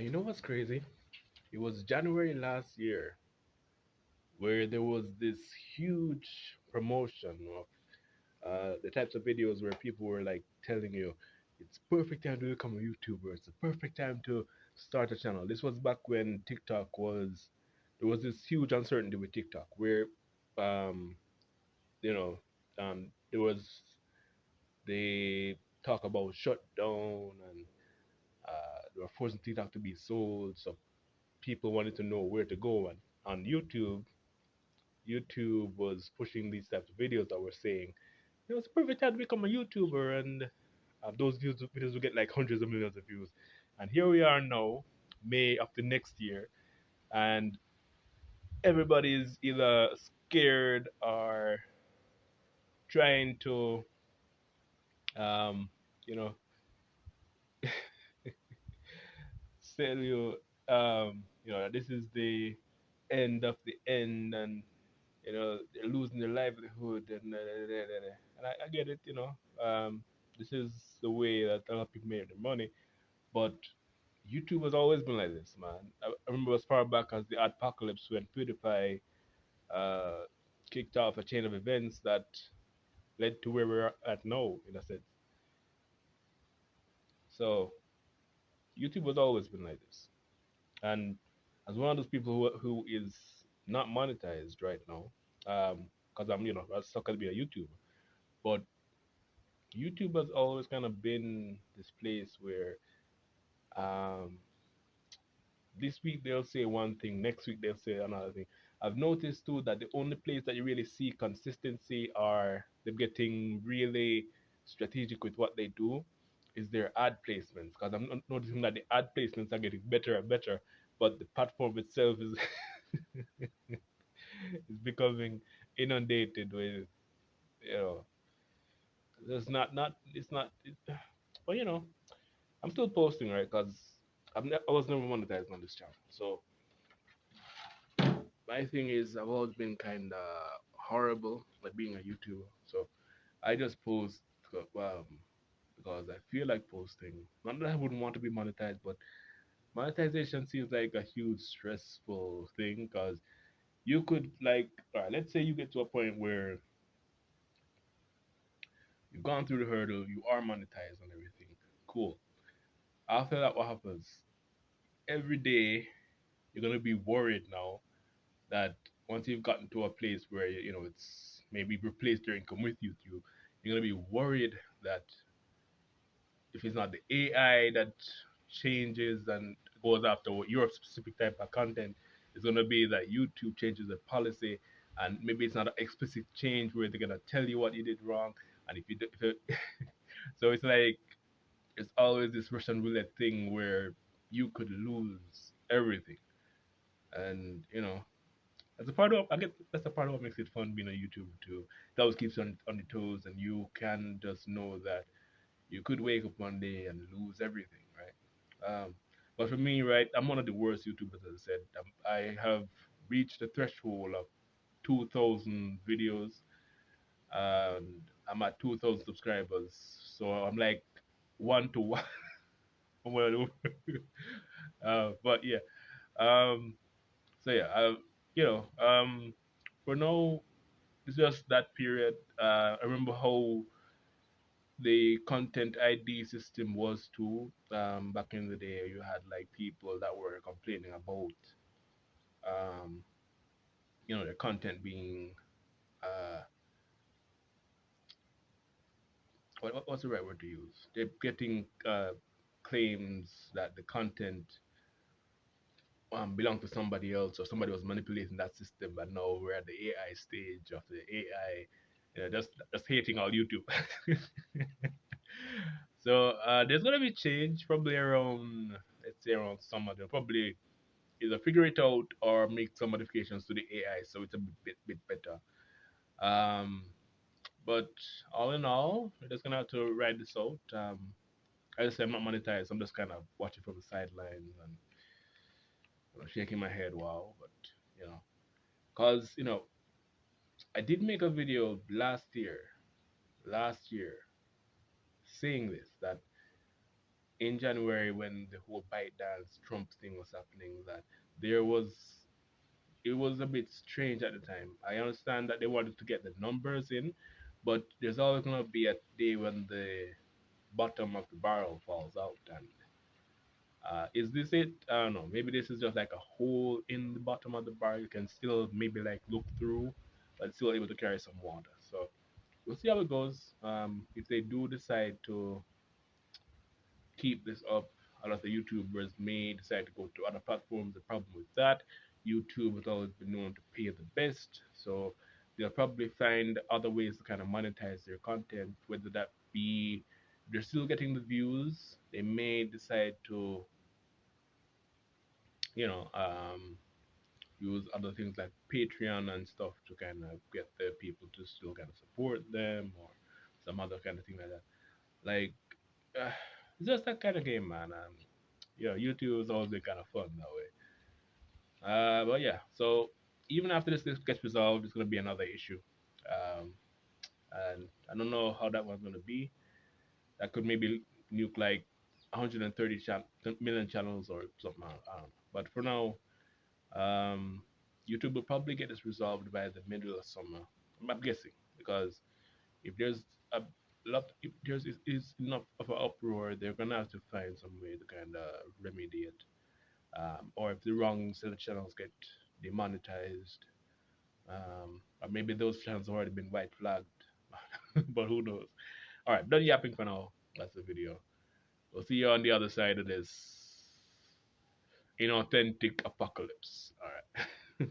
And you know what's crazy? It was January last year where there was this huge promotion of the types of videos where people were like telling you it's perfect time to become a YouTuber. It's the perfect time to start a channel. This was back when TikTok was there was this huge uncertainty with TikTok where um you know there was they talk about shutdown and they were forcing TikTok to be sold, so people wanted to know where to go. And on YouTube was pushing these types of videos that were saying, it's a perfect time to become a YouTuber, and those videos will get like hundreds of millions of views. And here we are now, May of the next year, and everybody's either scared or trying to, um, you know, tell you, this is the end of the end, and they're losing their livelihood, and I get it. This is the way that a lot of people make their money, but YouTube has always been like this, man. I remember as far back as the apocalypse when PewDiePie uh, kicked off a chain of events that led to where we're at now, in a sense. So YouTube has always been like this, and as one of those people who is not monetized right now, because I'm stuck to be a YouTuber, but YouTube has always kind of been this place where um, this week they'll say one thing, next week they'll say another thing. I've noticed too that the only place that you really see consistency are them getting really strategic with what they do is their ad placements. Because I'm noticing that the ad placements are getting better and better, but the platform itself is is becoming inundated with you know there's not it's not it, but I'm still posting, right? Because I was never monetized on this channel. So my thing is, I've always been kind of horrible at being a YouTuber. So I just post because I feel like posting. Not that I wouldn't want to be monetized, but monetization seems like a huge stressful thing because you could, like, all right, let's say you get to a point where you've gone through the hurdle, you are monetized and everything. Cool. After that, what happens? Every day, you're going to be worried now that once you've gotten to a place where it's maybe replaced your income with YouTube, you're gonna be worried that if it's not the AI that changes and goes after what your specific type of content, it's gonna be that YouTube changes the policy, and maybe it's not an explicit change where they're gonna tell you what you did wrong, and if you do, so it's like it's always this Russian roulette thing where you could lose everything, and that's a part of I get that's a part of what makes it fun being a YouTuber too. It always keeps you on your toes, and you can just know that you could wake up one day and lose everything, right? But for me, right, I'm one of the worst YouTubers, as I said. I have reached the threshold of 2,000 videos, and I'm at 2,000 subscribers. So I'm like one to one. Well, but yeah. Um, so yeah, for now, it's just that period. I remember how the content ID system was too. Back in the day, you had like people that were complaining about, um, their content being, uh, what's the right word to use? They're getting claims that the content belonged to somebody else or somebody was manipulating that system, but now we're at the AI stage of the AI, just hating all YouTube. So there's gonna be change probably around, let's say, around summer. They'll probably either figure it out or make some modifications to the AI so it's a bit better. Um, but all in all, we're just gonna have to ride this out. As I say, I'm not monetized. I'm just kind of watching from the sidelines and shaking my head, wow. But you know, cause I did make a video last year, saying this that in January when the whole ByteDance Trump thing was happening that there was it was a bit strange at the time. I understand that they wanted to get the numbers in, but there's always gonna be a day when the bottom of the barrel falls out. And is this it? I don't know. Maybe this is just like a hole in the bottom of the barrel. You can still maybe like look through, but still able to carry some water. So we'll see how it goes. If they do decide to keep this up, a lot of the YouTubers may decide to go to other platforms. The problem with that, YouTube has always been known to pay the best, so they'll probably find other ways to kind of monetize their content, whether that be they're still getting the views, they may decide to, you know, use other things like Patreon and stuff to kind of get the people to still kind of support them or some other kind of thing like that. Like, uh, it's just that kind of game, man. Yeah, YouTube has always been kind of fun that way. But yeah, so even after this gets resolved, it's gonna be another issue, um, and I don't know how that one's gonna be. That could maybe nuke like 130 million channels or something. I don't know. But for now, um, YouTube will probably get this resolved by the middle of summer. I'm guessing because if there's a if there's is enough of an uproar, they're gonna have to find some way to kind of remedy it. Or if the wrong set of channels get demonetized, or maybe those channels have already been white flagged, but who knows? All right, done yapping for now. That's the video. We'll see you on the other side of this inauthentic apocalypse. All right.